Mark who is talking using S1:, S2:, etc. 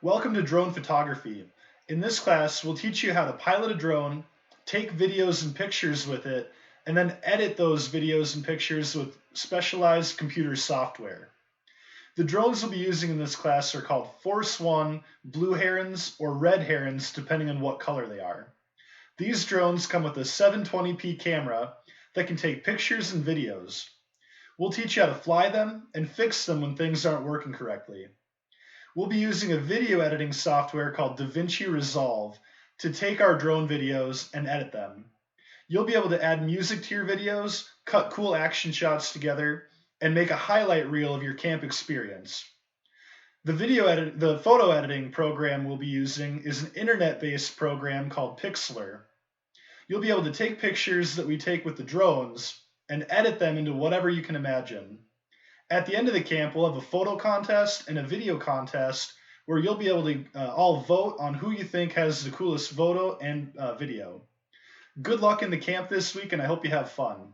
S1: Welcome to drone photography. In this class, we'll teach you how to pilot a drone, take videos and pictures with it, and then edit those videos and pictures with specialized computer software. The drones we'll be using in this class are called Force One, Blue Herons, or Red Herons, depending on what color they are. These drones come with a 720p camera that can take pictures and videos. We'll teach you how to fly them and fix them when things aren't working correctly. We'll be using a video editing software called DaVinci Resolve to take our drone videos and edit them. You'll be able to add music to your videos, cut cool action shots together, and make a highlight reel of your camp experience. The photo editing program we'll be using is an internet-based program called Pixlr. You'll be able to take pictures that we take with the drones and edit them into whatever you can imagine. At the end of the camp, we'll have a photo contest and a video contest where you'll be able to all vote on who you think has the coolest photo and video. Good luck in the camp this week, and I hope you have fun.